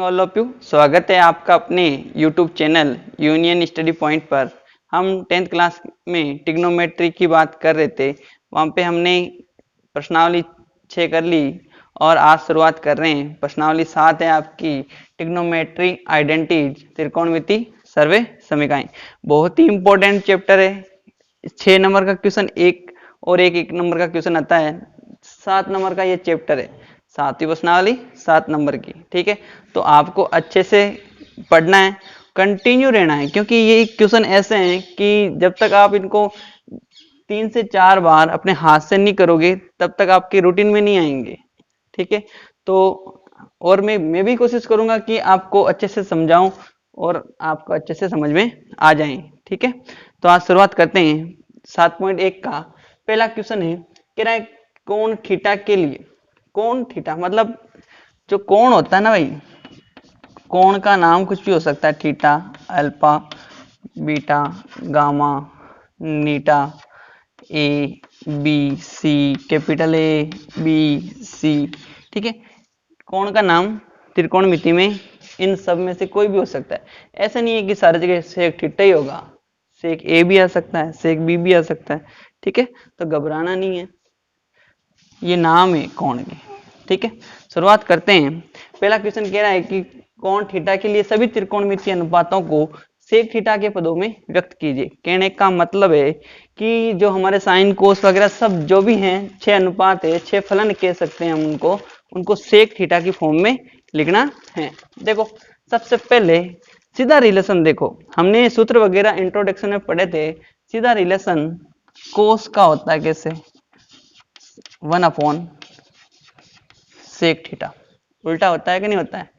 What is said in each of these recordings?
All of you. स्वागत है आपका अपने YouTube channel union study point पर। हम 10th क्लास में ट्रिग्नोमेट्री की बात कर रहे थे, वहाँ पे हमने प्रश्नावली 6 कर ली और आज शुरुआत कर रहे हैं। प्रश्नावली 7 है आपकी ट्रिग्नोमेट्री आइडेंटिटीज, त्रिकोणमिति सर्वे समीकरण। बहुत ही इंपॉर्टेंट चैप्टर है। 6 नंबर का क्वेश्चन एक और एक नंबर का क्वेश्चन आता है। 7 नंबर का ये चैप्टर है, 7वीं प्रश्नावली 7 नंबर की। ठीक है, तो आपको अच्छे से पढ़ना है, कंटिन्यू रहना है, क्योंकि ये क्वेश्चन ऐसे हैं कि जब तक आप इनको 3 से 4 बार अपने हाथ से नहीं करोगे तब तक आपके रूटीन में नहीं आएंगे। ठीक है, तो और मैं भी कोशिश करूंगा कि आपको अच्छे से समझाऊं और आपको अच्छे से समझ में आ जाए। ठीक है, तो आज शुरुआत करते हैं। 7.1 का पहला क्वेश्चन है, कह रहा है कोण थीटा के लिए। कोण थीटा मतलब जो कोण होता है ना भाई, कोण का नाम कुछ भी हो सकता है, theta, alpha, beta, gamma, eta, A B C, capital A B C. ठीक है, कोण का नाम त्रिकोणमिति में इन सब में से कोई भी हो सकता है। ऐसा नहीं है कि सारी जगह सेक थीटा ही होगा, सेक ए भी आ सकता है, सेक बी भी आ सकता है। ठीक है, तो घबराना नहीं है, ये नाम है कोण के। ठीक है, शुरुआत करते हैं। पहला क्वेश्चन कह रहा है कि कोण थीटा के लिए सभी त्रिकोणमितीय अनुपातों को सेक थीटा के पदों में व्यक्त कीजिए। कहने का मतलब है कि जो हमारे साइन कोस वगैरह सब जो भी हैं, 6 अनुपात है, 6 फलन कह सकते हैं हम उनको सेक थीटा की फॉर्म में लिखना है। देखो सबसे पहले सीधा रिलेशन देखो, हमने सूत्र वगैरह इंट्रोडक्शन में पढ़े थे। सीधा रिलेशन कोस का होता है कैसे, 1 सेक थीटा। उल्टा होता है कि नहीं होता है,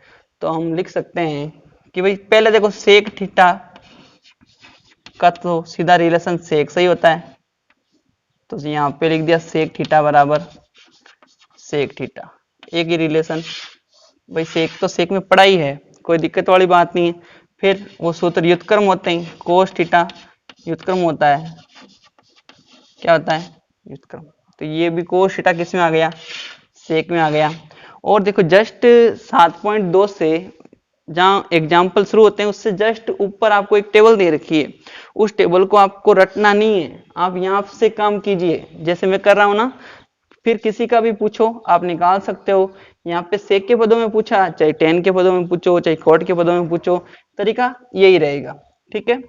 तो हम लिख सकते हैं कि भाई पहले देखो सेक थीटा का तो सीधा रिलेशन सेक से ही होता है, तो यहाँ पे लिख दिया सेक थीटा बराबर सेक थीटा, एक ही रिलेशन। भाई सेक तो सेक में पढ़ा ही है, कोई दिक्कत वाली बात नहीं है। फिर वो सूत्र व्युत्क्रम होते हैं, कोस थीटा व्युत्क्रम होता है, क्या होता है व्युत्क्रम। तो ये भी कोस थीटा किस में आ गया, सेक में आ गया। और देखो जस्ट 7.2 से जहाँ एग्जाम्पल शुरू होते हैं उससे जस्ट ऊपर आपको एक टेबल दे रखी है, उस टेबल को आपको रटना नहीं है, आप यहाँ से काम कीजिए जैसे मैं कर रहा हूँ ना। फिर किसी का भी पूछो आप निकाल सकते हो। यहाँ पे सेक के पदों में पूछा, चाहे टेन के पदों में पूछो, चाहे कॉट के पदों में पूछो, तरीका यही रहेगा। ठीक है,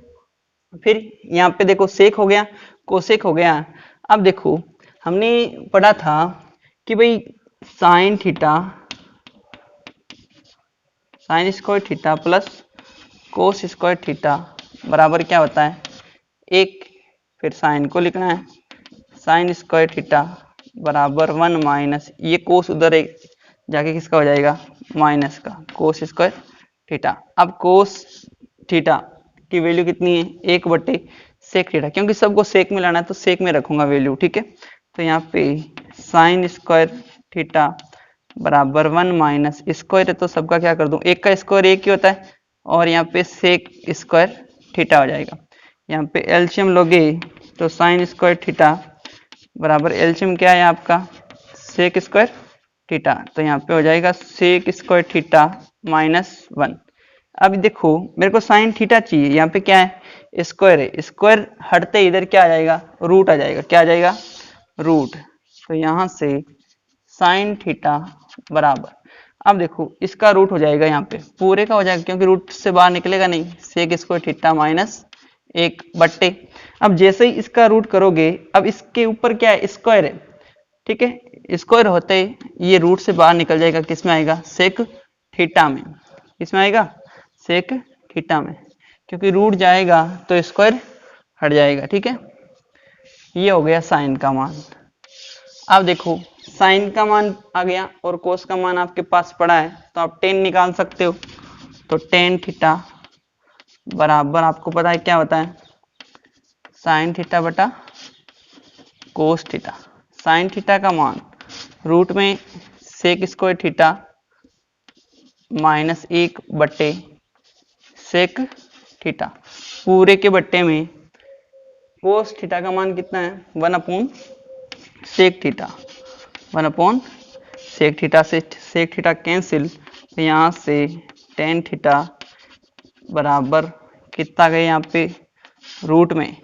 फिर यहाँ पे देखो सेक हो गया, कोसेक हो गया। अब देखो हमने पढ़ा था कि भाई sine theta, sign square theta plus cos square theta बराबर क्या होता है, एक। फिर साइन को लिखना है, साइन स्क्वायर थीटा बराबर 1 माइनस ये कोस उधर एक जाके किसका हो जाएगा, माइनस का, कोस स्क्वायर थीटा। अब कोस थीटा की वैल्यू कितनी है, 1/सेक थीटा, क्योंकि सबको सेक में लाना है तो सेक में रखूंगा वैल्यू। ठीक है, तो यहाँ पे साइन स्क्वायर थीटा बराबर 1 माइनस स्क्वायर है तो सबका क्या कर दूं, एक का स्क्वायर एक ही होता है, और यहाँ पे सेक स्क्वायर थीटा हो जाएगा। यहाँ पे एलसीएम लोगे तो साइन स्क्वायर थीटा बराबर एलसीएम क्या है आपका, सेक स्क्वायर थीटा, तो यहाँ पे हो जाएगा सेक स्क्वायर थीटा -1। अब देखो मेरे को साइन थीटा चाहिए, यहाँ पे क्या है स्क्वायर है, स्क्वायर हटते इधर क्या आ जाएगा, रूट आ जाएगा, क्या आ जाएगा रूट। तो यहाँ से साइन थीटा बराबर, अब देखो इसका रूट हो जाएगा, यहाँ पे पूरे का हो जाएगा क्योंकि रूट से बाहर निकलेगा नहीं, सेक स्क्वायर थीटा -1/। अब जैसे ही इसका रूट करोगे, अब इसके ऊपर क्या है स्क्वायर है। ठीक है, स्क्वायर होते ये रूट से बाहर निकल जाएगा, किस में आएगा, सेक थीटा में। किसमें आएगा, सेक थीटा में, क्योंकि रूट जाएगा तो स्क्वायर हट जाएगा। ठीक है, ये हो गया साइन का मान। अब देखो साइन का मान आ गया और कोस का मान आपके पास पड़ा है, तो आप टेन निकाल सकते हो। तो टेन थीटा बराबर आपको पता है क्या होता है, साइन थीटा बटा कोस थीटा। साइन थीटा का मान रूट में सेक स्क्वायर थीटा -1/सेक थीटा, पूरे के बट्टे में कोस थीटा का मान कितना है, 1/सेक थीटा। 1/सेक थीटा से सेक थीटा कैंसिल, तो यहाँ से टेन थीटा बराबर कितना गए यहाँ पे रूट में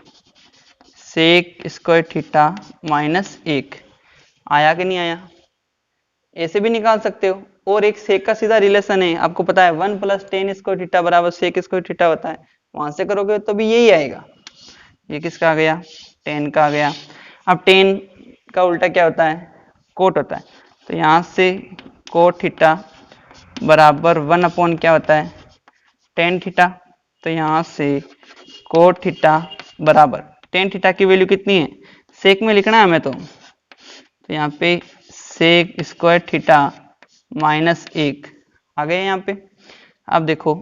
सेक स्क्वायर थीटा माइनस 1 आया कि नहीं आया। ऐसे भी निकाल सकते हो, और एक सेक का सीधा रिलेशन है, आपको पता है 1 प्लस टेन स्क्वायर थीटा बराबर सेक स्क्वायर थीटा होता है, वहां से करोगे तो भी यही आएगा। ये किसका आ गया, टेन का आ गया। अब टेन का उल्टा क्या होता है, कोट होता है, तो यहाँ से कोट थीटा बराबर 1 अपॉन क्या होता है टेन थीटा, तो यहाँ से कोट थीटा बराबर टेन थीटा की वैल्यू कितनी है, सेक में लिखना है हमें तो यहाँ पे सेक स्क्वायर थीटा माइनस 1 आ गए यहाँ पे। अब देखो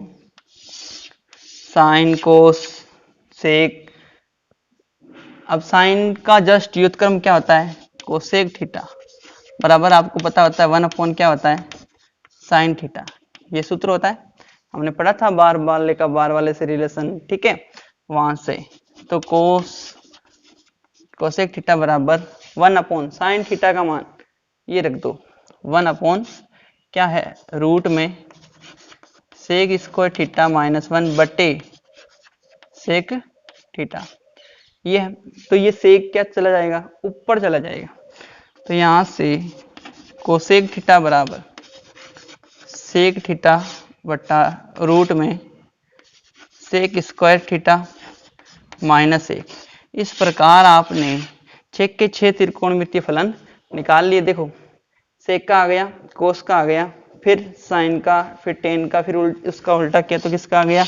साइन कोस सेक, अब साइन का जस्ट व्युत्क्रम क्या होता है कोसेक थीटा बराबर आपको पता होता है 1 अपॉन क्या होता है साइन थीटा, ये सूत्र होता है, हमने पढ़ा था बार बार वाले से रिलेशन, ठीक है वहां से। तो कोसेक थीटा बराबर 1 अपॉन साइन थीटा का मान ये रख दो 1 अपॉन क्या है रूट में सेक स्क्वायर थीटा माइनस 1 बटे सेक थीटा, ये है। तो ये सेक क्या चला जाएगा ऊपर चला जाएगा, तो यहाँ से कोसेक थीटा बराबर सेक थीटा बटा रूट में सेक स्क्वायर थीटा माइनस 1। इस प्रकार आपने छेक के 6 त्रिकोणमितीय फलन निकाल लिए। देखो सेक का आ गया, कोस का आ गया, फिर साइन का, फिर टेन का, फिर उसका उल्टा किया तो किसका आ गया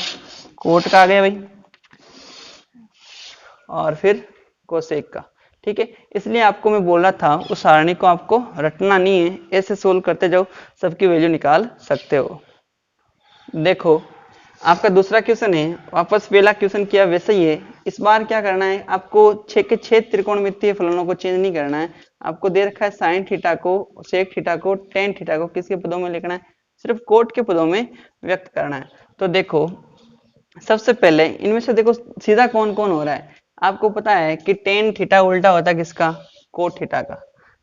कोट का आ गया भाई, और फिर कोसेक का, ठीक है। इसलिए आपको मैं बोल रहा था उस सारणी को आपको रटना नहीं है, ऐसे सोल्व करते जाओ सबकी वैल्यू निकाल सकते हो। देखो आपका दूसरा क्वेश्चन है, वापस पहला क्वेश्चन किया वैसे ही है। इस बार क्या करना है आपको 6 के 6 त्रिकोणमितीय फलनों को चेंज नहीं करना है। आपको दे रखा है साइन थीटा को, सेक थीटा को, टेन थीटा को किसके पदों में लिखना है, सिर्फ कोट के पदों में व्यक्त करना है। तो देखो सबसे पहले इनमें से देखो सीधा कौन कौन हो रहा है, आपको पता है कि टेन थीटा उल्टा होता है किसका कोट थीटा का,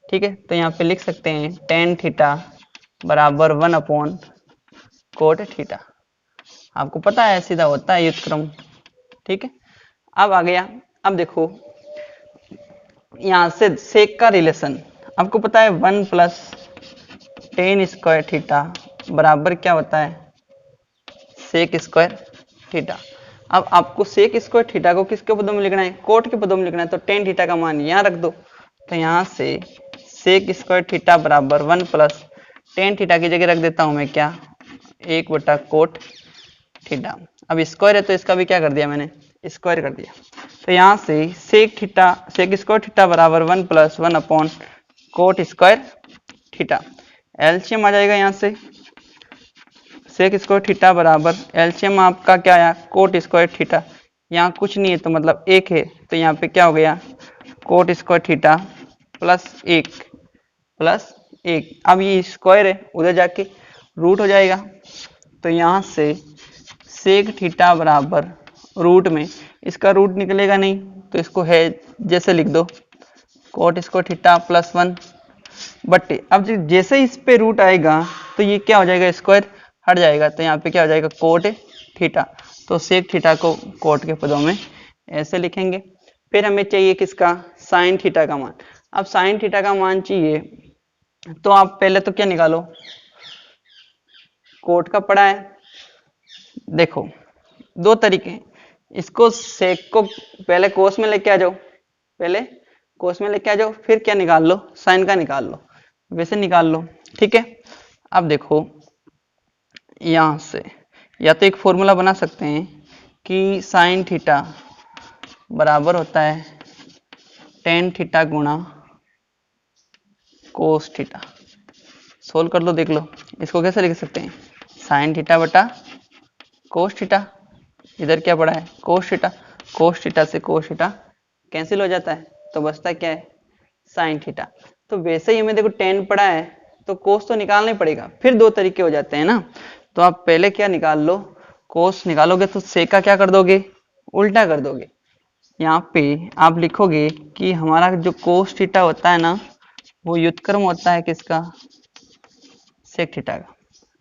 ठीक है। तो यहाँ पे लिख सकते हैं टेन थीटा बराबर 1 अपॉन कोट थीटा, आपको पता है सीधा होता है व्युत्क्रम, ठीक है। अब आ गया, अब देखो यहाँ से सेक का रिलेशन आपको पता है 1 प्लस टेन स्क्वायर थीटा बराबर क्या होता है सेक स्क्वायर थीटा। अब आपको सेक स्क्वायर थीटा को किसके पदों में लिखना है कोट के पदों में लिखना है, तो टेन थीटा का मान यहाँ रख दो, तो यहाँ से सेक स्क्वायर थीटा बराबर 1 प्लस टेन थीटा की जगह रख देता हूं मैं क्या 1 बटा कोट थीटा। अब स्क्वायर है तो इसका भी क्या कर दिया मैंने स्क्वायर कर दिया, तो यहाँ से सेक स्क्वायर थीटा बराबर 1 plus 1 upon cot square theta, LCM आ जाएगा यहाँ से सेक स्क्वायर थीटा बराबर एलसीएम आपका क्या आया कोट स्क्वायर थीटा, यहाँ कुछ नहीं है तो मतलब 1 है, तो यहाँ पे क्या हो गया कोट स्क्वायर थीटा प्लस 1। अब ये स्क्वायर है उधर जाके रूट हो जाएगा, तो यहाँ से सेक थीटा बराबर रूट में इसका रूट निकलेगा नहीं तो इसको है जैसे लिख दो कोट स्क्वायर थीटा प्लस 1 बट्टे, अब जैसे इस पे रूट आएगा तो ये क्या हो जाएगा स्क्वायर हट जाएगा, तो यहाँ पे क्या हो जाएगा कोट थीटा, तो सेक थीटा को कोट के पदों में ऐसे लिखेंगे। फिर हमें चाहिए किसका साइन थीटा का मान। अब साइन थीटा का मान चाहिए तो आप पहले तो क्या निकालो कोट का पड़ा है, देखो दो तरीके, इसको सेक को पहले कोस में लेके आ जाओ, फिर क्या निकाल लो साइन का निकाल लो, वैसे निकाल लो, ठीक है। अब देखो यहां से या तो एक फॉर्मूला बना सकते हैं कि साइन थीटा बराबर होता है टेन थीटा गुणा कोस थीटा, सोल्व कर लो देख लो इसको कैसे लिख सकते हैं साइन थीटा बटा कोस थीटा, इधर क्या पड़ा है कोस थीटा से कोस थीटा कैंसिल हो जाता है तो बचता क्या है साइन थीटा। तो वैसे ही हमें देखो टेन पड़ा है तो कोस तो निकालना ही पड़ेगा, फिर दो तरीके हो जाते हैं ना, तो आप पहले क्या निकाल लो कोस निकालोगे तो सेक का क्या कर दोगे उल्टा कर दोगे, यहाँ पे आप लिखोगे कि हमारा जो कोस थीटा होता है ना वो व्युत्क्रम होता है किसका सेक थीटा का।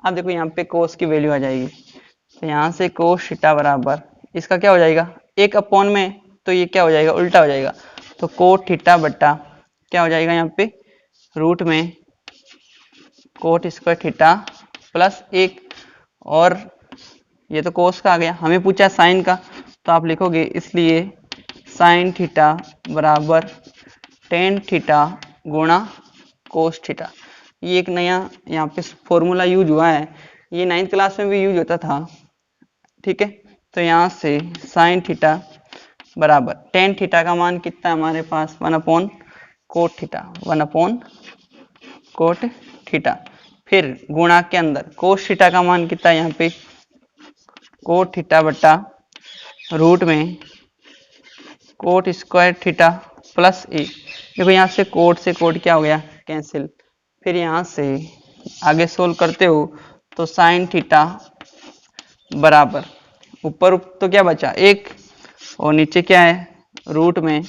अब देखो यहाँ पे कोस की वैल्यू आ जाएगी, तो यहाँ से कोस थीटा बराबर इसका क्या हो जाएगा, एक अपॉन में, तो ये क्या हो जाएगा, उल्टा हो जाएगा। तो कोट थीटा बट्टा क्या हो जाएगा यहाँ पे, रूट में कोट स्क्वायर थीटा प्लस एक, और ये तो कोस का आ गया, हमें पूछा साइन का, तो आप लिखोगे इसलिए साइन थीटा बराबर टेन थीटा गुणा कोस थीटा। ये एक नया यहाँ पे फॉर्मूला यूज हुआ है, ये 9th क्लास में भी यूज होता था, ठीक है। तो यहाँ से साइन थीटा बराबर टेन थीटा का मान कितना है हमारे पास, 1 upon cot theta, 1 upon cot theta, फिर गुणा के अंदर कोस थीटा का मान कितना है यहाँ पे, कोट थीटा बट्टा रूट में कोट स्क्वायर थीटा प्लस ए। देखो यहाँ से कोट क्या हो गया, कैंसिल। फिर यहाँ से आगे सोल्व करते हो तो साइन थीटा बराबर ऊपर तो क्या बचा एक, और नीचे क्या है, रूट में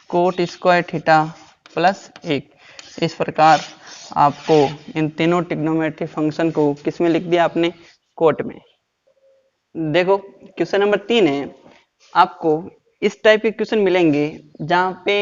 कोट स्क्वायर थीटा प्लस एक। इस प्रकार आपको इन तीनों ट्रिग्नोमेट्रिक फंक्शन को किस में लिख दिया आपने, कोट में। देखो क्वेश्चन नंबर 3 है, आपको इस टाइप के क्वेश्चन मिलेंगे जहां पे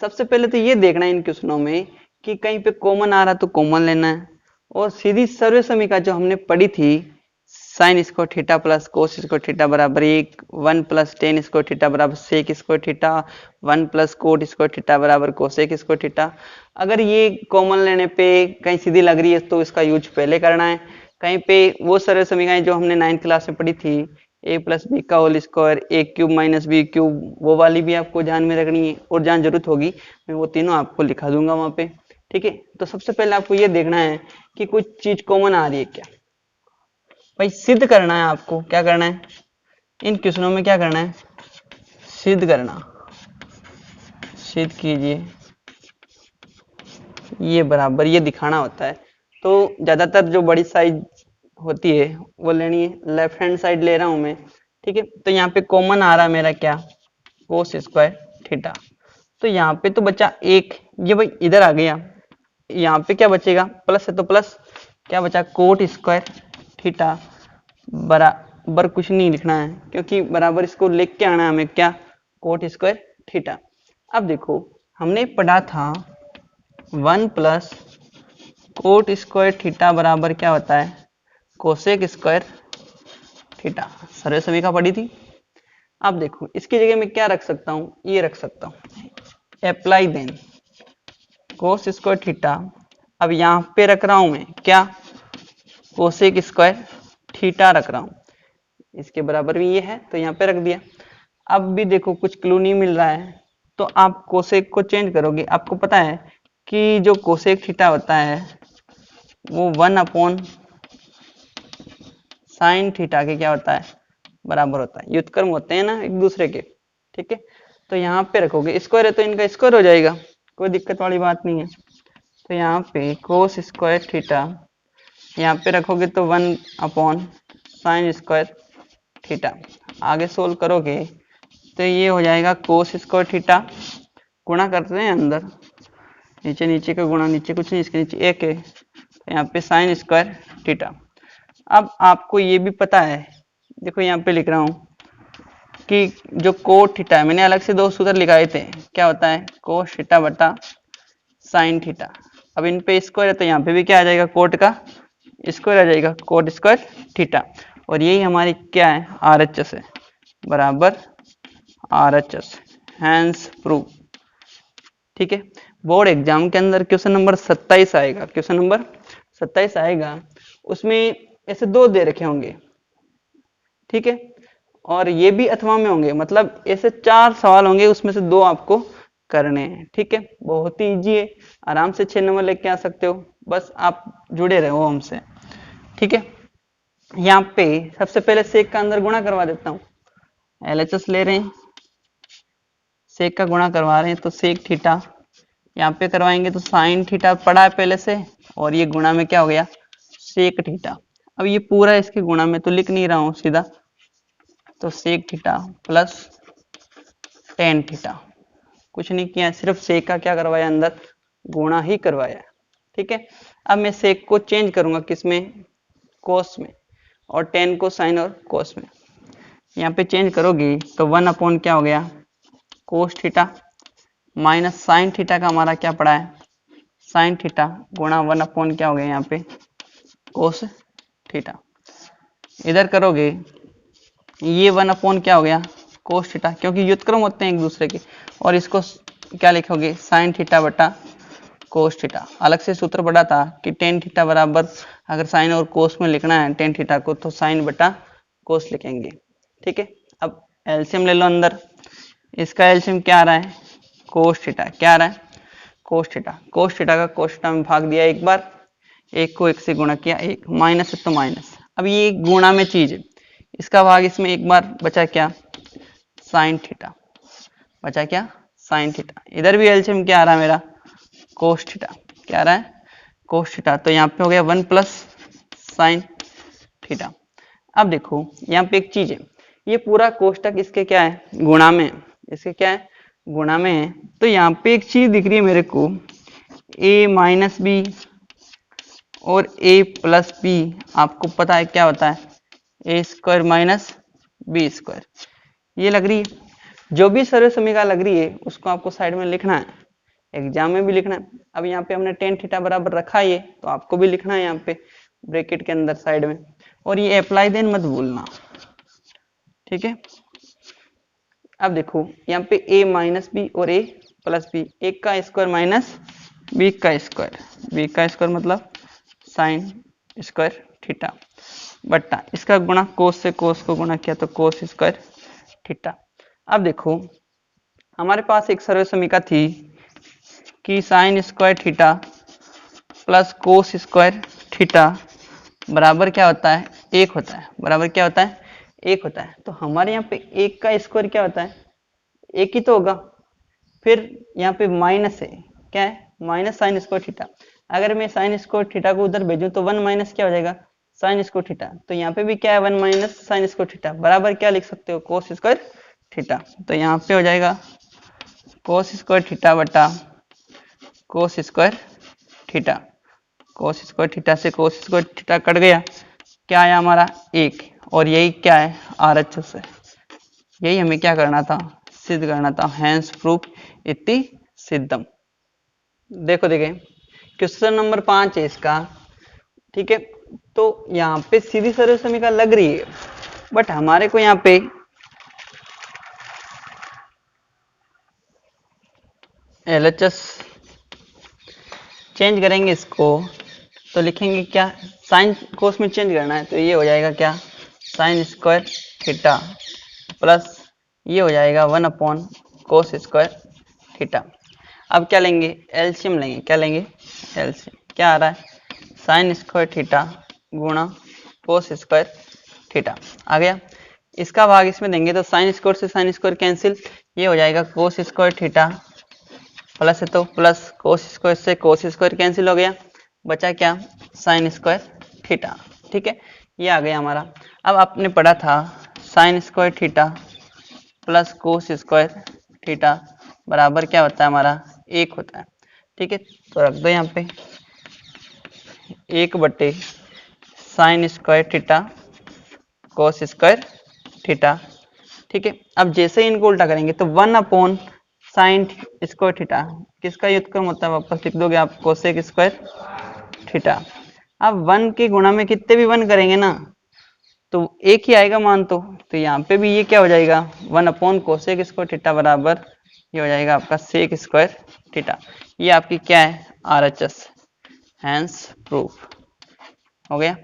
सबसे पहले तो ये देखना है इन क्वेश्चनों में कि कहीं पे कॉमन आ रहा तो कॉमन लेना है, और सीधी सर्व समीकरण जो हमने पढ़ी थी sine square theta plus cos square theta बराबर एक, 1 प्लस टेन स्क्वायर थीटा बराबर sec square theta, 1 plus cot square theta बराबर कोसेक स्क्वायर थीटा। अगर ये कॉमन लेने पे कहीं सीधी लग रही है तो इसका यूज पहले करना है, कहीं पे वो सर्व समीकरण जो हमने 9th क्लास में पढ़ी थी ए प्लस बी का होल स्क्वायर, ए क्यूब माइनस बी क्यूब, वो वाली भी आपको ध्यान में रखनी है, और जहाँ जरूरत होगी मैं वो तीनों आपको लिखा दूंगा वहां पे, ठीक है। तो सबसे पहले आपको ये देखना है कि कुछ चीज कॉमन आ रही है क्या, भाई सिद्ध करना है आपको, क्या करना है इन क्वेश्चनों में, क्या करना है, सिद्ध करना, सिद्ध कीजिए ये बराबर, ये दिखाना होता है। तो ज्यादातर जो बड़ी साइज होती है वो लेनी है, लेफ्ट हैंड साइड ले रहा हूं मैं, ठीक है। तो यहाँ पे कॉमन आ रहा है मेरा क्या, कोस स्क्वायर थीटा, तो यहाँ पे तो बचा एक, ये भाई इधर आ गया, यहाँ पे क्या बचेगा, प्लस है तो प्लस, क्या बचा कोट स्क्वायर थीटा बराबर, कुछ नहीं लिखना है क्योंकि बराबर इसको लिख के आना है हमें, क्या, कोट स्क्वायर थीटा। अब देखो हमने पढ़ा था 1 प्लस कोट स्क्वायर थीटा बराबर क्या होता है, कोसेक स्क्वायर थीटा, सर्व समीकरण पढ़ी थी। अब देखो इसकी जगह में क्या रख सकता हूं, ये रख सकता हूं, apply then cos square theta, अब यहां पे रख रहा हूं मैं क्या, कोसेक स्क्वायर थीटा रख रहा हूं, इसके बराबर भी ये है तो यहाँ पे रख दिया। अब भी देखो कुछ क्लू नहीं मिल रहा है, तो आप कोसेक को चेंज करोगे, आपको पता है कि जो कोसेक थीटा होता है वो 1 अपॉन साइन थीटा के क्या होता है, बराबर होता है, व्युत्क्रम होते हैं ना एक दूसरे के, ठीक है। तो यहाँ पे रखोगे, स्क्वायर है तो इनका स्क्वायर हो जाएगा, कोई दिक्कत वाली बात नहीं है। तो यहाँ पे कोस स्क्वायर थीटा, यहाँ पे रखोगे तो 1 अपॉन साइन स्क्वायर थीटा, आगे सोल्व करोगे तो ये हो जाएगा कोस स्क्वायर थीटा, गुणा करते हैं अंदर, नीचे नीचे का गुणा, नीचे कुछ नहीं, इसके नीचे एक है, तो यहाँ पे साइन स्क्वायर थीटा। अब आपको ये भी पता है, देखो यहाँ पे लिख रहा हूँ कि जो कोट थीटा है, मैंने अलग से दो सूत्र लिखाए थे, क्या होता है कोस थीटा बटा साइन थीटा। अब इन पे स्क्वायर है तो यहाँ पे भी क्या आ जाएगा, कोट का स्क्वायर आ जाएगा, कोट स्क्वायर थीटा, और यही हमारी क्या है, RHS है, बराबर RHS, हैंस प्रूव, ठीक है। बोर्ड एग्जाम के अंदर क्वेश्चन नंबर 27 आएगा, क्वेश्चन नंबर 27 आएगा, उसमें ऐसे दो दे रखे होंगे, ठीक है, और ये भी अथवा में होंगे, मतलब ऐसे 4 सवाल होंगे, उसमें से 2 आपको करने हैं, ठीक है। बहुत ही इजी है, आराम से 6 नंबर लेके आ सकते हो, बस आप जुड़े रहो हमसे, ठीक है। यहाँ पे सबसे पहले सेक का अंदर गुणा करवा देता हूँ, LHS ले रहे हैं, सेक का गुणा करवा रहे हैं तो सेक थीटा, यहाँ पे करवाएंगे तो साइन थीटा पढ़ा है पहले से, और ये गुणा में क्या हो गया, सेक थीटा। अब ये पूरा इसके गुणा में तो लिख नहीं रहा हूँ सीधा, तो sec theta plus tan theta, कुछ नहीं किया, सिर्फ सेक का क्या करवाया, अंदर गुणा ही करवाया, ठीक है। अब मैं सेक को चेंज करूंगा किसमें, कोस में, और टेन को साइन और कोस में। यहाँ पे चेंज करोगे तो 1 अपॉन क्या हो गया, cos theta minus sine theta का हमारा क्या पड़ा है, साइन थीटा, गुणा 1 अपॉन क्या हो गया यहाँ पे, कोस थीटा। इधर करोगे ये 1 अपॉन क्या हो गया, कोस थीटा, क्योंकि व्युत्क्रम होते हैं एक दूसरे के, और इसको क्या लिखोगे, साइन थीटा बटा कोस थीटा। अलग से सूत्र पड़ा था कि टेन थीटा बराबर, अगर साइन और कोस में लिखना है टेन थीटा को, तो साइन बटा कोस लिखेंगे। ठीक है। अब एलसीएम ले लो अंदर, इसका एलसीएम क्या आ रहा है, कोस थीटा, क्या आ रहा है, कोस थीटा। कोस थीटा का कोस थीटा में भाग दिया एक बार, एक को एक से गुणा किया, एक माइनस है तो माइनस। अब ये गुणा में चीज है, इसका भाग इसमें एक बार बचा क्या, साइन थीटा, बचा क्या, साइन थीटा। इधर भी एलसीएम क्या आ रहा है मेरा, कोस थीटा, क्या आ रहा है, कोस थीटा। तो यहाँ पे हो गया 1 प्लस साइन थीटा। अब देखो यहाँ पे एक चीज है, ये पूरा कोष्टक इसके क्या है, गुणा में, इसके क्या है, गुणा में है। तो यहाँ पे एक चीज दिख रही है मेरे को, a माइनस बी और a प्लस बी, आपको पता है क्या होता है, ए स्क्वायर माइनस बी स्क्वायर, ये लग रही है। जो भी सर्व समीकरण लग रही है उसको आपको साइड में लिखना है, एग्जाम में भी लिखना है। अब यहाँ पे हमने टेन थीटा बराबर रखा है, तो आपको भी लिखना है यहाँ पे ब्रैकेट के अंदर साइड में, और ये अप्लाई देन मत भूलना। ठीक है। अब देखो यहाँ पे a माइनस बी और a प्लस बी, एक का स्क्वायर माइनस बी का स्क्वायर, बी का स्क्वायर मतलब साइन स्क्वायर थीटा, बट्टा इसका गुणा कोस से, कोस को गुणा किया तो कोस स्क्वायर थीटा। अब देखो हमारे पास एक सर्व समीकरण थी कि sign square theta plus cos square theta बराबर क्या होता है, एक होता है, बराबर क्या होता है, एक होता है। तो हमारे यहाँ पे एक का स्क्वायर क्या होता है, एक ही तो होगा। फिर यहाँ पे माइनस है, क्या है, माइनस साइन स्क्वायर थीटा। अगर मैं साइन स्क्वायर थीटा को उधर भेजूं तो 1 माइनस क्या हो जाएगा, साइन स्क्वायर थीटा। तो यहाँ पे भी क्या है, 1 माइनस साइन स्क्वायर थीटा बराबर क्या लिख सकते हो, कोस स्क्वायर थीटा। तो यहाँ पे हो जाएगा कोस स्क्वायर थीटा बटा कोस square theta. Cos square theta से कोस स्क्वायर थीटा कट गया, क्या आया हमारा, एक, और यही क्या है, आरएचएस है। यही हमें क्या करना था, सिद्ध करना था, हैंस प्रूफ इति सिद्धम। देखो देखें क्वेश्चन नंबर 5 है इसका। ठीक है। तो यहाँ पे सीधी सर्व समीकरण लग रही है, बट हमारे को यहाँ पे एलएचएस चेंज करेंगे इसको, तो लिखेंगे क्या, साइन कोस में चेंज करना है, तो ये हो जाएगा क्या, साइन स्क्वायर थीटा प्लस ये हो जाएगा 1 अपॉन कोस स्क्वायर थीटा। अब क्या लेंगे, एलसीएम लेंगे, क्या लेंगे, एलसीएम। क्या आ रहा है, साइन स्क्वायर थीटा गुणा कोस स्क्वायर थीटा आ गया। इसका भाग इसमें देंगे तो साइन स्क्वायर से साइन स्क्वायर कैंसिल, ये हो जाएगा कोस स्क्वायर थीटा, प्लस है तो प्लस कोस स्क्वायर से कोस स्क्वायर कैंसिल हो गया, बचा क्या, साइन स्क्वायर थीटा। ठीक है, ये आ गया हमारा। अब आपने पढ़ा था sign square theta plus cos square theta बराबर क्या होता है हमारा, एक होता है। ठीक है, तो रख दो यहाँ पे एक बटे sign square theta cos square theta. ठीक है, अब जैसे ही इनको उल्टा करेंगे तो 1 अपॉन साइन स्क्वायर थीटा, किसका व्युत्क्रम होता है, वापस लिख दोगे आप, कोसेक स्क्वायर थीटा। अब 1 के गुणा में कितने भी 1 करेंगे ना तो एक ही आएगा मान, तो यहाँ पे भी ये क्या हो जाएगा, 1 अपॉन कोसेक स्क्वायर थीटा बराबर ये हो जाएगा आपका सेक स्क्वायर थीटा। ये आपकी क्या है, आरएचएस, हैंस प्रूफ हो गया।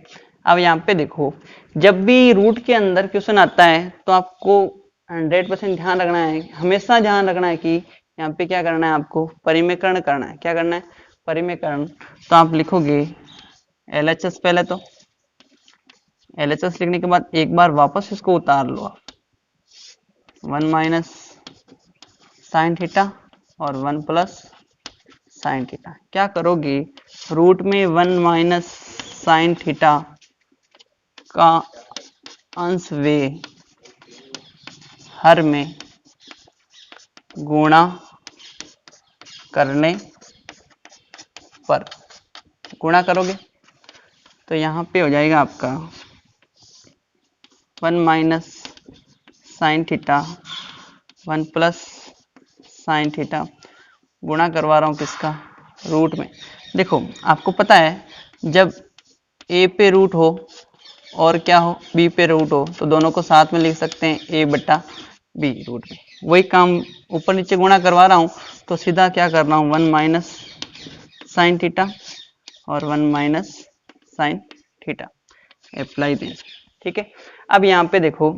अब यहाँ पे देखो जब भी रूट के अंदर क्वेश्चन आता है तो आपको 100% ध्यान रखना है, हमेशा ध्यान रखना है कि यहाँ पे क्या करना है, आपको परिमेकरण करना है। क्या करना है, परिमेकरण। तो आप लिखोगे एलएचएस, पहले तो एलएचएस लिखने के बाद एक बार वापस इसको उतार लो आप, 1 माइनस साइन थीटा और 1 प्लस साइन थीटा। क्या करोगे, रूट में 1 माइनस साइन थीटा का अंश वे हर में गुणा करने पर गुणा करोगे तो यहाँ पे हो जाएगा आपका 1 minus sine theta 1 plus sine theta, गुणा करवा रहा हूँ किसका, रूट में। देखो आपको पता है जब ए पे रूट हो और क्या हो, बी पे रूट हो, तो दोनों को साथ में लिख सकते हैं ए बटा बी रूट में। वही काम ऊपर नीचे गुणा करवा रहा हूँ तो सीधा क्या कर रहा हूँ 1 माइनस साइन थीटा और 1 माइनस साइन थीटा अप्लाई दें। ठीक है, अब यहाँ पे देखो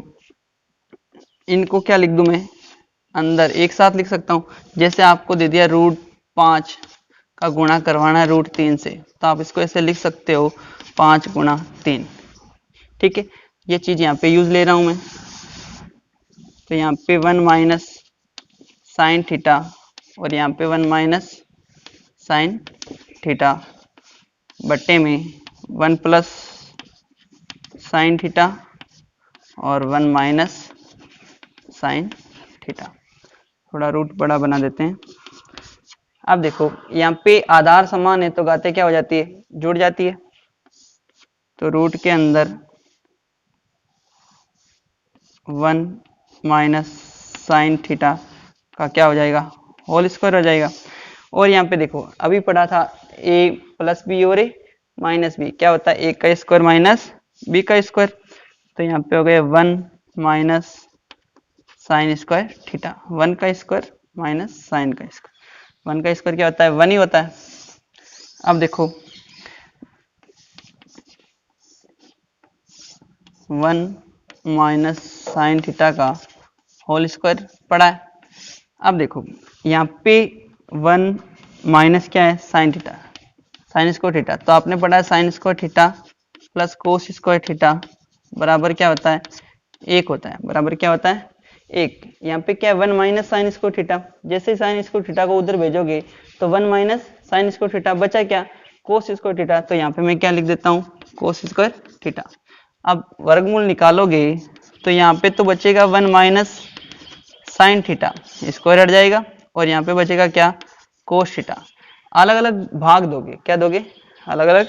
इनको क्या लिख दूं मैं, अंदर एक साथ लिख सकता हूँ। जैसे आपको दे दिया √5 का गुणा करवाना है √3 से, तो आप इसको ऐसे लिख सकते हो 5 गुणा 3। ठीक है, ये चीज यहाँ पे यूज ले रहा हूं मैं, तो यहाँ पे 1 माइनस साइन थीटा और यहाँ पे 1 माइनस साइन थीटा बट्टे में 1 प्लस साइन थीटा और 1 माइनस साइन थीटा। थोड़ा रूट बड़ा बना देते हैं। अब देखो यहाँ पे आधार समान है तो घातें क्या हो जाती है, जुड़ जाती है। तो रूट के अंदर 1 माइनस साइन थीटा का क्या हो जाएगा, होल स्क्वायर हो जाएगा। और यहाँ पे देखो अभी पढ़ा था a प्लस बी और a माइनस बी, क्या होता है a का स्क्वायर माइनस b का स्क्वायर। तो यहाँ पे हो गया 1 माइनस साइन स्क्वायर थीटा, 1 का स्क्वायर माइनस साइन का स्क्वायर। 1 का स्क्वायर क्या होता है, 1 ही होता है। अब देखो 1 माइनस साइन थीटा का होल स्क्वायर पड़ा है। अब देखो यहाँ पे 1 माइनस क्या है, sine theta, sign square theta. तो आपने पढ़ा है sign square theta plus cos square theta बराबर क्या होता है, 1 होता है। बराबर क्या होता है, 1। यहाँ पे क्या है 1 माइनस साइन स्क्वायर थीटा, जैसे ही साइन स्क्वायर थीटा को उधर भेजोगे तो 1 माइनस साइन स्क्वायर थीटा बचा क्या, कोस स्क्वायर थीटा। तो यहाँ पे मैं क्या लिख देता हूँ, कोस स्क्वायर थीटा। अब वर्गमूल निकालोगे तो यहाँ पे तो बचेगा 1 माइनस साइन थीटा, स्क्वायर हट जाएगा और यहाँ पे बचेगा क्या, कोस थीटा। अलग अलग भाग दोगे, क्या दोगे, अलग अलग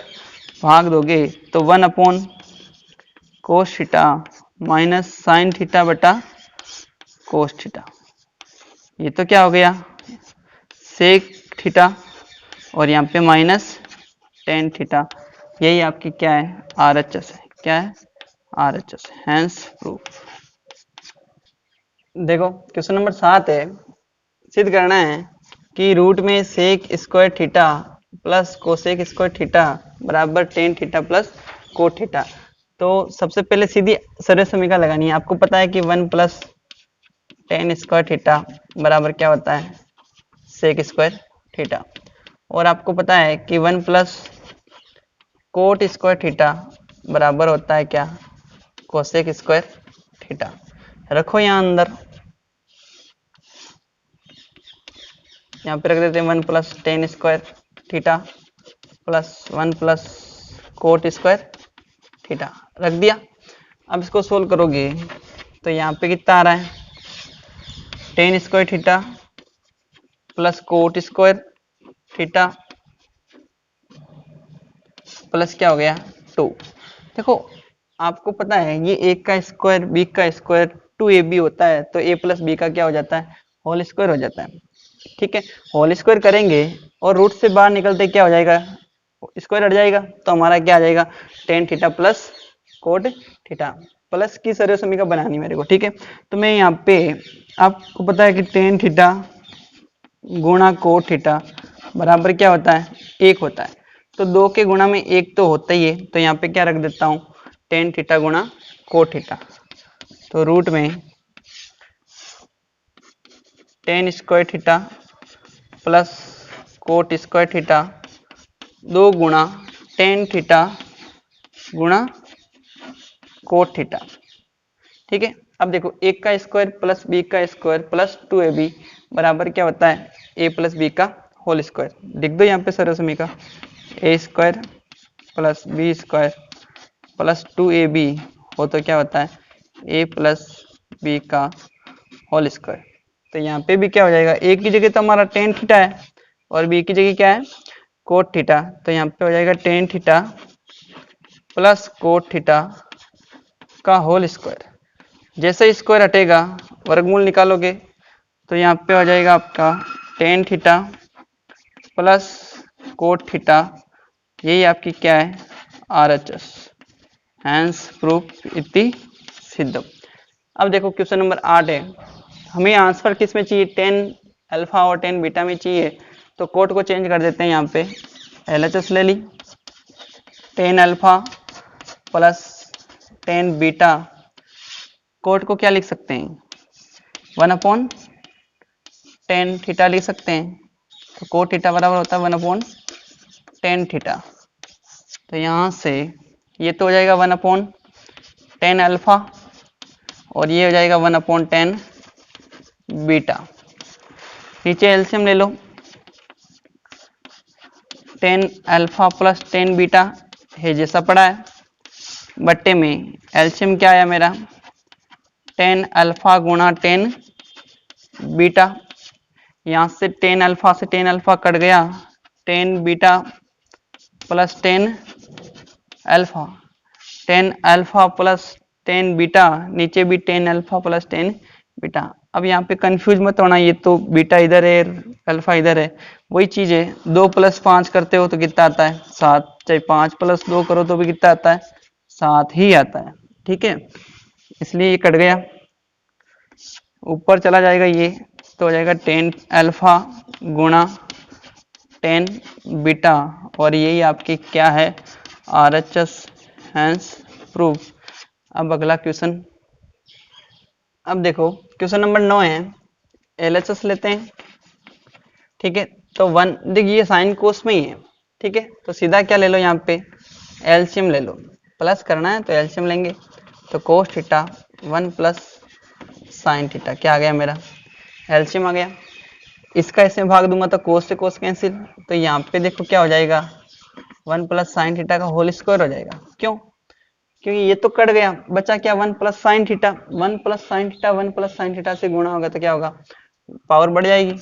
भाग दोगे तो 1 upon cos theta minus sine theta बटा कोस थीटा। ये तो क्या हो गया, सेक थीटा और यहाँ पे माइनस टेन थीटा। यही आपकी क्या है, RHS है। क्या है, RHS है, हैंस प्रूफ। देखो क्वेश्चन नंबर 7 है, सिद्ध करना है कि रूट में sec square theta plus cosec square theta बराबर tan theta plus cot theta. तो सबसे पहले सीधी सरल समीकरण लगानी है। आपको पता है कि 1 प्लस टेन स्क्वायर थीटा बराबर क्या होता है, सेक स्क्वायर थीटा। और आपको पता है कि 1 प्लस कोट स्क्वायर थीटा बराबर होता है क्या, कोसेक स्क्वायर थीटा। रखो यहाँ अंदर, यहाँ पे रख देते हैं 1 plus tan square theta plus 1 plus cot square theta, रख दिया। अब इसको सोल्व करोगे तो यहाँ पे कितना आ रहा है, ten square theta plus cot square theta plus क्या हो गया 2। देखो आपको पता है ये a का स्क्वायर b का स्क्वायर 2ab होता है, तो a प्लस बी का क्या हो जाता है, होल स्क्वायर हो जाता है। ठीक है, होल स्क्वायर करेंगे और रूट से बाहर निकलते क्या हो जाएगा, स्क्वायर हट जाएगा। तो हमारा क्या आ जाएगा, ten theta plus cot theta. Plus की सरल समीकरण बनानी मेरे को। ठीक है, तो मैं यहाँ पे, आपको पता है कि टेन थीटा गुणा कोट थीटा बराबर क्या होता है, 1 होता है। तो 2 के गुणा में 1 तो होता ही है, तो यहाँ पे क्या रख देता हूँ, टेन थीटा गुणा कोट थीटा। तो रूट में tan square theta plus cot square theta 2 गुणा टेन थीटा गुणा कोट थीटा। ठीक है, अब देखो a का स्क्वायर प्लस b का स्क्वायर प्लस 2ab बराबर क्या होता है, a प्लस बी का होल स्क्वायर। लिख दो यहाँ पे सरल समीकरण, a square plus B square plus 2ab हो तो क्या होता है, a प्लस बी का होल स्क्वायर। तो यहाँ पे भी क्या हो जाएगा, a की जगह तो हमारा टेन थीटा है और b की जगह क्या है, कोट थीटा, तो यहाँ पे हो जाएगा ten theta plus cot theta का होल स्क्वायर। जैसे स्क्वायर हटेगा वर्गमूल निकालोगे तो यहाँ पे हो जाएगा आपका ten theta plus cot theta, यही आपकी क्या है RHS, हैंस प्रूफ इति सिद्धम। अब देखो क्वेश्चन नंबर 8 है, हमें आंसर किस में चाहिए, 10 अल्फा और 10 बीटा में चाहिए, तो कोड को चेंज कर देते हैं। यहाँ पे LHS ले ली, 10 अल्फा प्लस 10 बीटा, कोड को क्या लिख सकते हैं 1/10 थीटा लिख सकते हैं, तो कोट थीटा बराबर होता है 1/10 थीटा। तो यहाँ से ये तो हो जाएगा 1/10 अल्फा और ये हो जाएगा 1/10 बीटा। नीचे एलसीएम ले लो, 10 अल्फा प्लस 10 बीटा है जैसा पड़ा है, बट्टे में एलसीएम क्या आया मेरा 10 अल्फा गुणा 10 बीटा। यहाँ से 10 अल्फा से 10 अल्फा कट गया, 10 beta plus 10 alpha, 10 alpha plus 10 beta, नीचे भी 10 अल्फा प्लस 10 बीटा। अब यहाँ पे कंफ्यूज मत होना, ये तो बीटा इधर है अल्फा इधर है, वही चीज है। 2 + 5 करते हो तो कितना आता है 7, चाहे 5 + 2 करो तो भी कितना आता है 7 ही आता है, ठीक है। इसलिए ये कट गया, ऊपर चला जाएगा ये, तो हो जाएगा 10 अल्फा गुणा 10 बीटा, और यही आपकी क्या है RHS, हैंस प्रूफ। अब अगला क्वेश्चन, अब देखो क्वेश्चन नंबर 9 है, LHS लेते हैं, ठीक है। तो 1 देखिए साइन कोस में ही है, ठीक है, तो सीधा क्या ले लो यहाँ पे एलसीएम ले लो, प्लस करना है तो एलसीएम लेंगे, तो कोस थीटा 1 प्लस साइन थीटा, क्या आ गया मेरा एलसीएम आ गया। इसका इसमें भाग दूंगा तो कोस से कोस कैंसिल, तो यहाँ पे देखो क्या हो जाएगा 1 प्लस साइन थीटा का होल स्क्वायर हो जाएगा। क्यों, क्योंकि ये तो कट गया, बचा क्या 1 plus sine theta, 1 plus sine theta 1 plus sine theta से गुणा होगा तो क्या होगा पावर बढ़ जाएगी,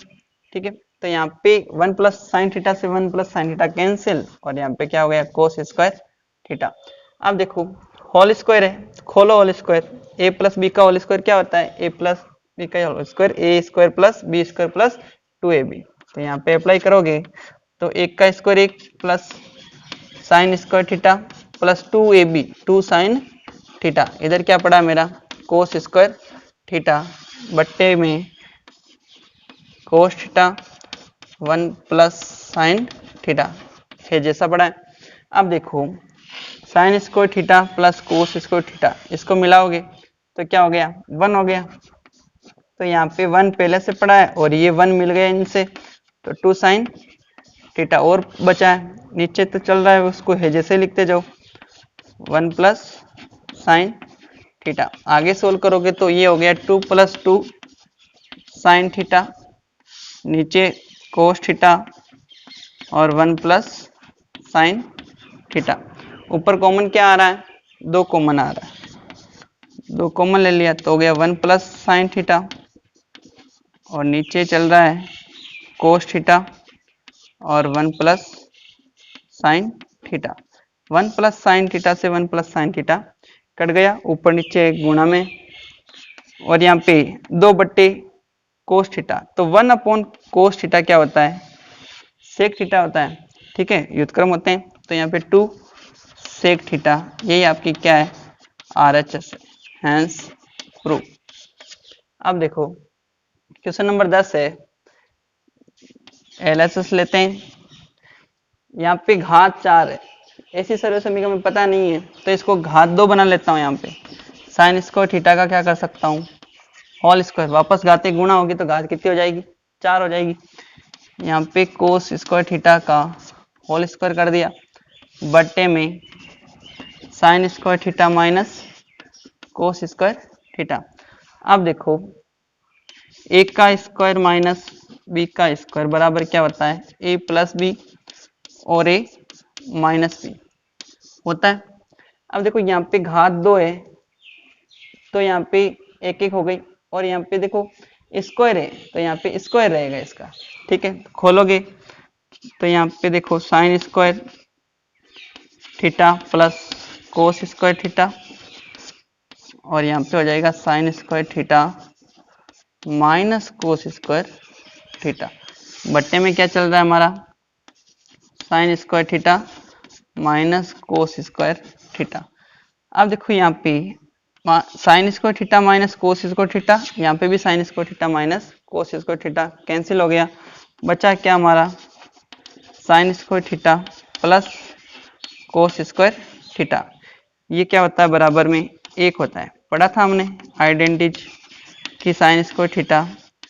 ठीक है। तो यहाँ पे 1 प्लस साइन थीटा से 1 प्लस साइन थीटा कैंसिल, और यहाँ पे क्या हो गया कोस स्क्वायर थीटा। अब देखो होल स्क्वायर है, खोलो whole square, a plus B का होल स्क्वायर क्या होता है a प्लस बी का whole square a square plus B square plus 2ab। तो यहाँ पे अप्लाई करोगे तो 1 का square 1 plus sine square theta plus 2ab 2 sine theta, इधर क्या पड़ा मेरा कोस स्क्वायर थीटा, बट्टे में cos theta 1 plus sine theta है जैसा पड़ा है। अब देखो sine square theta plus cos square theta, इसको मिलाओगे तो क्या हो गया 1 हो गया, तो यहाँ पे 1 पहले से पड़ा है और ये 1 मिल गया इनसे, तो 2 साइन थीटा और बचा है, नीचे तो चल रहा है उसको है जैसे लिखते जाओ 1 प्लस साइन थीटा। आगे सोल्व करोगे तो ये हो गया 2 + 2 साइन थीटा, नीचे कोस थीटा और 1 प्लस साइन थीटा। ऊपर कॉमन क्या आ रहा है 2 कॉमन आ रहा है, 2 कॉमन ले लिया तो हो गया 1 प्लस साइन थीटा, और नीचे चल रहा है कोस थीटा और 1 plus sine theta. 1 plus sine theta से 1 प्लस साइन थीटा कट गया, ऊपर नीचे गुणा में, और यहाँ पे 2 बट्टे कोस थीटा, तो 1 कोस थीटा क्या होता है सेक थीटा होता है, ठीक है, व्युत्क्रम होते हैं, तो यहाँ पे 2 सेक थीटा, यही आपकी क्या है RHS, हैंस प्रूफ। अब देखो क्वेश्चन नंबर 10 है, LHS लेते हैं, यहाँ पे घात 4 है, ऐसी सर्व समीकरण में पता नहीं है तो इसको घात 2 बना लेता हूँ। यहाँ पे साइन स्क्वायर थीटा का क्या कर सकता हूँ होल स्क्वायर, वापस घाते गुणा होगी तो घात कितनी हो जाएगी 4 हो जाएगी। यहाँ पे कोस स्क्वायर थीटा का होल स्क्वायर कर दिया, बट्टे में साइन स्क्वायर थीटा माइनस कोस स्क्वायर थीटा। अब देखो a का स्क्वायर माइनस b का स्क्वायर बराबर क्या होता है a प्लस बी और a माइनस बी होता है। अब देखो यहाँ पे घात 2 है तो यहाँ पे 1 हो गई, और यहाँ पे देखो स्क्वायर है तो यहाँ पे स्क्वायर रहेगा इसका, ठीक है। खोलोगे तो यहाँ पे देखो sine square theta plus cos square theta, और यहाँ पे हो जाएगा साइन स्क्वायर थीटा माइनस कोस स्क्वायर थीटा। बट्टे में क्या चल रहा है हमारा, साइन स्क्वायर थीटा माइनस कोस स्क्वायर थीटा। अब देखो यहाँ पे साइन स्क्वायर थीटा माइनस कोस स्क्वायर थीटा, यहाँ पे भी साइन स्क्वायर थीटा माइनस कोस स्क्वायर थीटा कैंसिल हो गया, बचा क्या हमारा sign square theta plus cos square theta. ये क्या होता है, बराबर में एक होता है। पढ़ा था हमने आइडेंटिटी कि sign square theta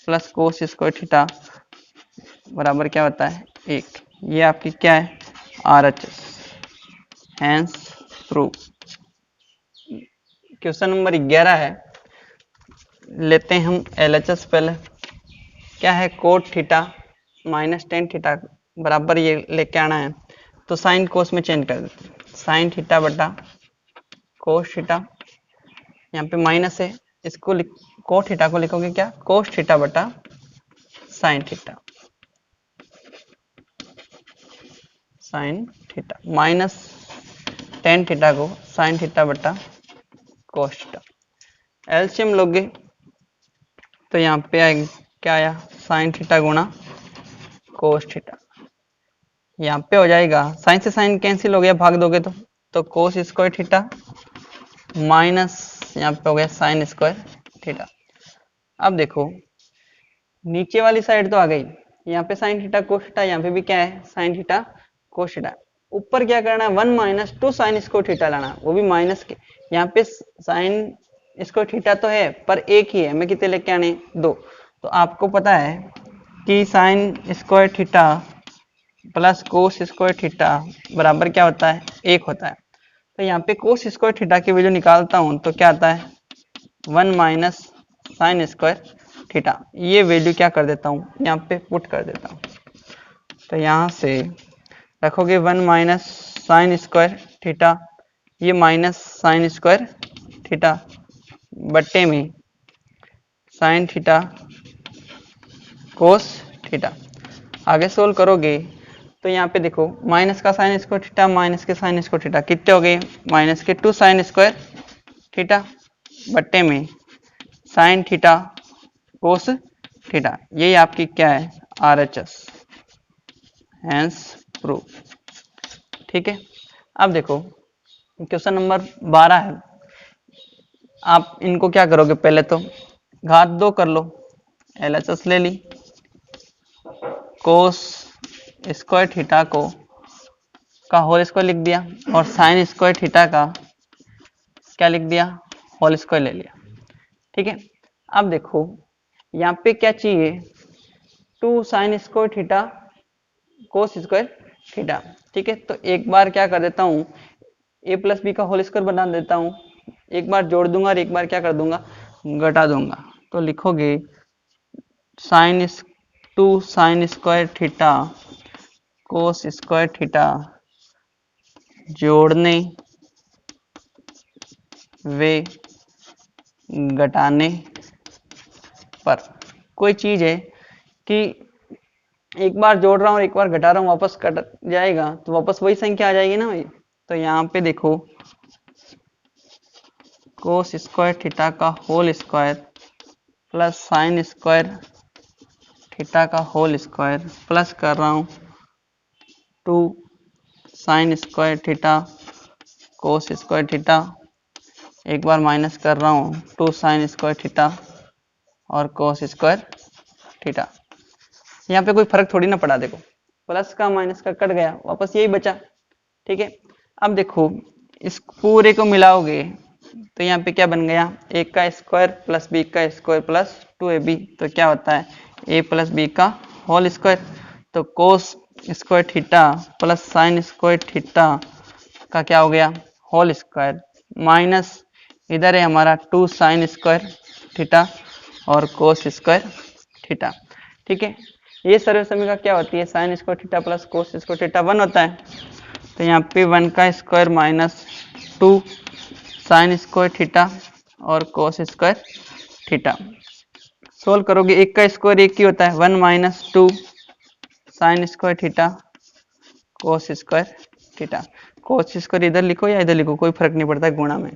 plus cos square theta बराबर क्या होता है, एक। ये आपकी क्या है, RHS, hence prove. Question number 11 है, लेते हैं हम LHS पहले। क्या है, cot theta minus tan theta बराबर ये लेके आना है, तो साइन कोस में चेंज कर देते हैं। साइन थीटा बटा कोस थीटा, यहाँ पे माइनस है, इसको कोट थीटा को लिखोगे क्या, कोस थीटा बटा sine theta, sine theta minus tan theta को साइन थीटा बटा कोस थीटा। एलसीएम लोगे तो यहाँ पे आएगा क्या आया, साइन थीटा गुणा कोस थीटा। यहाँ पे हो जाएगा साइन से साइन कैंसिल हो गया, भाग दोगे तो कोस स्क्वायर थीटा माइनस यहाँ पे हो गया साइन स्क्वायर थीटा। अब देखो नीचे वाली साइड तो आ गई, यहाँ पे साइन थीटा कोस थीटा, यहाँ पे भी क्या है साइन थीटा कोस थीटा। ऊपर क्या करना है, 1 माइनस 2 साइन स्क्वायर थीटा लाना, वो भी माइनस के। यहाँ पे साइन स्क्वायर थीटा तो है पर एक ही है, मैं कितने लेके आने, 2। तो आपको पता है कि sign square theta plus cos square theta बराबर क्या होता है, एक होता है। तो यहाँ पे कोस स्क्वायर थीटा की वैल्यू निकालता हूँ तो क्या आता है, 1 माइनस साइन स्क्वायर थीटा। ये वैल्यू क्या कर देता हूँ, यहाँ पे पुट कर देता हूँ। तो यहाँ से रखोगे 1 माइनस साइन स्क्वायर थीटा, ये माइनस साइन स्क्वायर थीटा बट्टे में साइन थीटा कोस थीटा। आगे सोल्व करोगे तो यहाँ पे देखो माइनस का साइन स्क्वायर थीटा माइनस के साइन स्क्वायर थीटा कितने हो गए, माइनस के 2 साइन स्क्वायर थीटा बट्टे में साइन थीटा कोस थीटा। यही आपकी क्या है, RHS, हैंस प्रूव। ठीक है। अब देखो क्वेश्चन नंबर 12 है, आप इनको क्या करोगे, पहले तो घात 2 कर लो, LHS ले ली, कोस स्क्वायर थीटा को का होल स्क्वायर लिख दिया और साइन स्क्वायर थीटा का क्या लिख दिया, होल स्क्वायर ले लिया। ठीक है। अब देखो यहाँ पे क्या चाहिए, 2 sine square theta cos square theta. ठीक है, तो एक बार क्या कर देता हूँ, a प्लस बी का होल स्क्वायर बना देता हूँ, एक बार जोड़ दूंगा और एक बार क्या कर दूंगा, घटा दूंगा। तो लिखोगे sine 2 sine square theta cos square theta जोड़ने वे घटाने पर। कोई चीज है कि एक बार जोड़ रहा हूँ एक बार घटा रहा हूँ, वापस कट जाएगा तो वापस वही संख्या आ जाएगी ना भाई। तो यहाँ पे देखो कोस स्क्वायर थीटा का whole square plus sine square theta का होल स्क्वायर प्लस कर रहा हूँ 2 sine square theta cos square theta, एक बार माइनस कर रहा हूँ 2 साइन स्क्वायर थीटा और कोस स्क्वायर थीटा। यहाँ पे कोई फर्क थोड़ी ना पड़ा, देखो प्लस का माइनस का कट गया, वापस यही बचा। ठीक है। अब देखो इस पूरे को मिलाओगे तो यहाँ पे क्या बन गया, a का स्क्वायर प्लस b का स्क्वायर प्लस 2ab, तो क्या होता है a प्लस b का होल स्क्वायर। तो कोस square theta plus sine square theta का क्या हो गया, होल स्क्वायर, माइनस इधर है हमारा 2 साइन स्क्वायर थीटा और कोस स्क्वायर थीटा। ठीक है। ये सर्व समीकरण क्या होती है, sign square theta plus cos square theta 1 होता है। तो यहाँ पे 1 का square minus 2 sine square theta और कोस स्क्वायर थीटा। सोल्व करोगे, एक का स्क्वायर एक ही होता है, 1 minus 2 sine square theta cos square theta. Cos square इधर लिखो या इधर लिखो, कोई फर्क नहीं पड़ता गुणा में।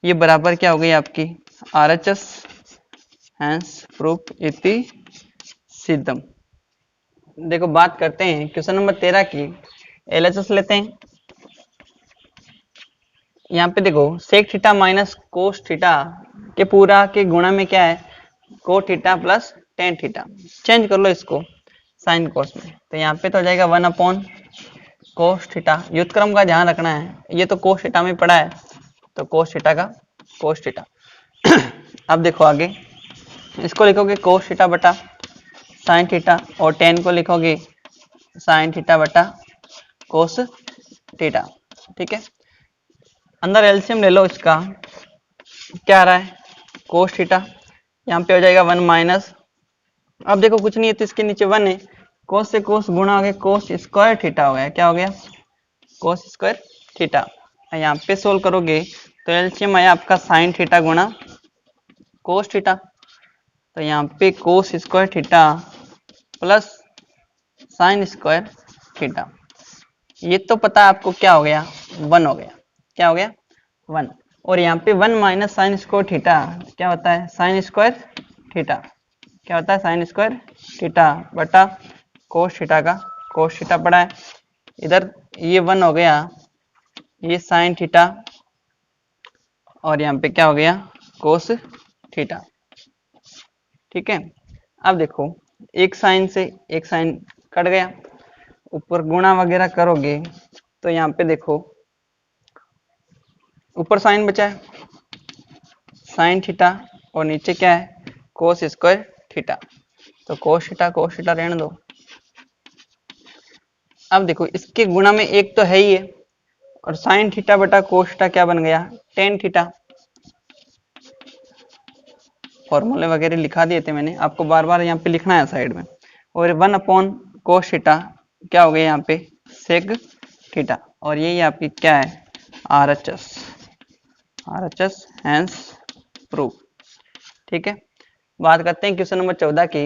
ये बराबर क्या हो गई आपकी RHS, हैंस प्रूफ इति सिद्धम। देखो बात करते हैं क्वेश्चन नंबर 13 की। LHS लेते हैं। यहाँ पे देखो sec theta minus cos theta के पूरा के गुणा में क्या है, cot theta plus tan theta. Change कर लो इसको साइन कोस में, तो यहाँ पे तो हो जाएगा 1 अपॉन कोस थीटा। व्युत्क्रम का ध्यान रखना है, ये तो कोस थीटा में पड़ा है, तो कोस थीटा का कोस थीटा। अब देखो आगे, इसको लिखोगे कोस थीटा बटा साइन थीटा, और टेन को लिखोगे साइन थीटा बटा कोस थीटा। ठीक है, अंदर एलसीएम ले लो इसका, क्या आ रहा है कोस थीटा, यहाँ पे हो जाएगा 1 माइनस, अब देखो कुछ नहीं है तो इसके नीचे 1 है, कोस से कोस गुणा हो गया कोस स्क्वायर थीटा हो गया, क्या हो गया कोस स्क्वायर थीटा। यहाँ पे सोल्व करोगे तो एलसीएम आया आपका साइन थीटा गुणा कोस थीटा, तो यहाँ पे कोस square theta plus sine square theta. ये तो पता है आपको क्या हो गया 1 हो गया, क्या हो गया 1, और यहाँ पे 1 माइनस साइन स्क्वायर थीटा क्या होता है साइन स्क्वायर थीटा, क्या होता है साइन स्क्वायर थीटा बटा कोस थीटा का कोस थीटा पड़ा है, इधर ये 1 हो गया, ये साइन थीटा, और यहाँ पे क्या हो गया कोस थीटा। ठीक है, अब देखो एक साइन से एक साइन कट गया, ऊपर गुणा वगैरह करोगे तो यहाँ पे देखो ऊपर साइन बचा है साइन थीटा, और नीचे क्या है कोस स्क्वायर थीटा, तो कोस थीटा रहने दो। अब देखो इसके गुणा में एक तो है ही है, और साइन थीटा बटा कोस थीटा क्या बन गया टेन थीटा। फॉर्मूले वगैरह लिखा दिए थे मैंने, आपको बार बार यहाँ पे लिखना है साइड में। और 1 अपॉन कोस थीटा क्या हो गया यहाँ पे सेक थीटा, और यही आपकी क्या है RHS हैंस प्रूफ। ठीक है, बात करते हैं क्वेश्चन नंबर 14 की।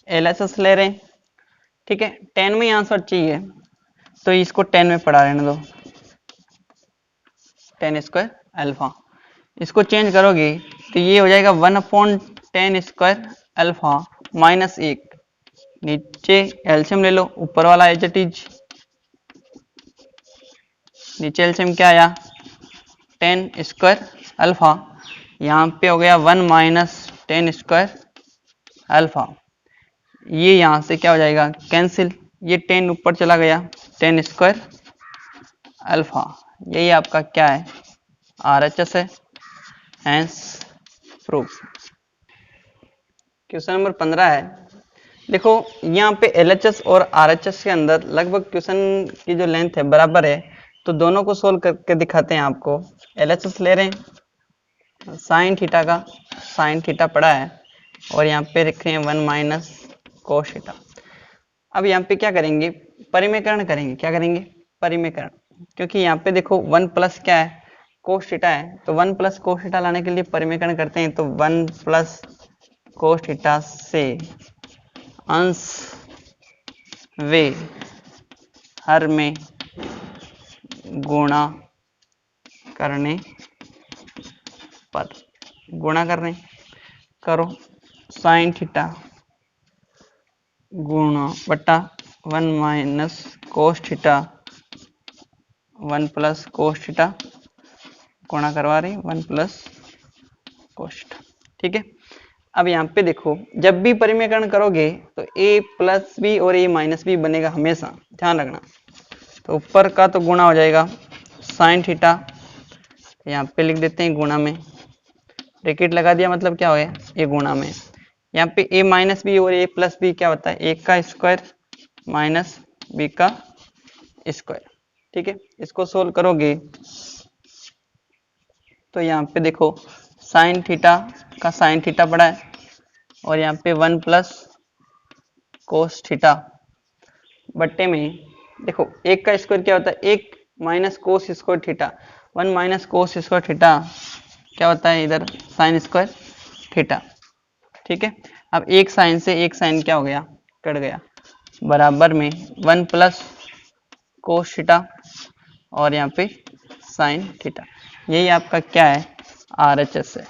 LHS ले रहे हैं, ठीक है, 10 में आंसर चाहिए तो इसको 10 में पढ़ा रहने दो, 10 स्क्वायर अल्फा। इसको चेंज करोगे तो ये हो जाएगा 1 अपॉन 10 स्क्वायर अल्फा माइनस 1, नीचे एलसीएम ले लो, ऊपर वाला एज इट इज, नीचे एलसीएम क्या आया 10 स्क्वायर अल्फा, यहाँ पे हो गया 1 माइनस 10 स्क्वायर अल्फा, ये यहाँ से क्या हो जाएगा कैंसिल, ये 10 ऊपर चला गया 10 स्क्वायर अल्फा, यही आपका क्या है RHS है, हैंस प्रूफ। क्वेश्चन नंबर 15 है, देखो यहाँ पे LHS और RHS के अंदर लगभग क्वेश्चन की जो लेंथ है बराबर है, तो दोनों को सोल्व करके दिखाते हैं आपको। LHS ले रहे हैं साइन थीटा का, साइन थीटा पड़ा है, और यहाँ पे लिख रहे हैं 1 माइनस कोस थीटा। अब यहाँ पे क्या करेंगे परिमेयकरण करेंगे, क्या करेंगे परिमेयकरण, क्योंकि यहाँ पे देखो 1 प्लस क्या है कोस थीटा है, तो 1 प्लस कोस थीटा लाने के लिए परिमेयकरण करते हैं, तो 1 प्लस कोस थीटा से अंश वे हर में गुणा करने पर, गुणा करने करो साइन थीटा गुणा बटा 1 minus cos theta 1 plus cos theta, गुणा करवा रहे 1 प्लस कोस थीटा। ठीक है, अब यहाँ पे देखो जब भी परिमेयकरण करोगे तो a प्लस बी और a माइनस बी बनेगा हमेशा, ध्यान रखना। तो ऊपर का तो गुणा हो जाएगा साइन थीटा, यहाँ पे लिख देते हैं गुणा में, ब्रैकेट लगा दिया मतलब क्या हो गया ये गुणा में, यहाँ पे a माइनस बी और a प्लस बी क्या होता है a का स्क्वायर माइनस b का स्क्वायर। ठीक है, इसको सोल्व करोगे तो यहाँ पे देखो साइन थीटा का साइन थीटा पड़ा है, और यहाँ पे 1 प्लस कोस थीटा बट्टे में देखो एक का स्क्वायर क्या होता है 1 minus cos square theta, 1 minus cos square theta क्या होता है इधर साइन स्क्वायर थीटा। ठीक है, अब एक साइन से एक साइन क्या हो गया कट गया, बराबर में 1 प्लस कोस थीटा और यहाँ पे साइन थीटा। यही आपका क्या है, RHS है,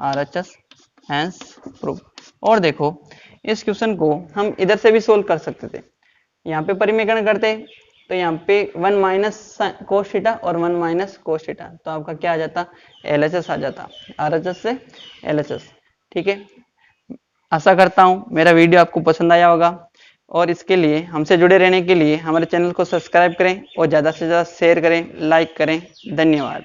RHS हैंस प्रूफ। और देखो इस क्वेश्चन को हम इधर से भी सोल्व कर सकते थे, यहाँ पे परिमेयकरण करते तो यहाँ पे 1 माइनस कोस थीटा और 1 माइनस कोस थीटा, तो आपका क्या आ जाता, LHS आ जाता, RHS से LHS। ठीक है, आशा करता हूँ मेरा वीडियो आपको पसंद आया होगा, और इसके लिए हमसे जुड़े रहने के लिए हमारे चैनल को सब्सक्राइब करें और ज़्यादा से ज़्यादा शेयर करें, लाइक करें। धन्यवाद।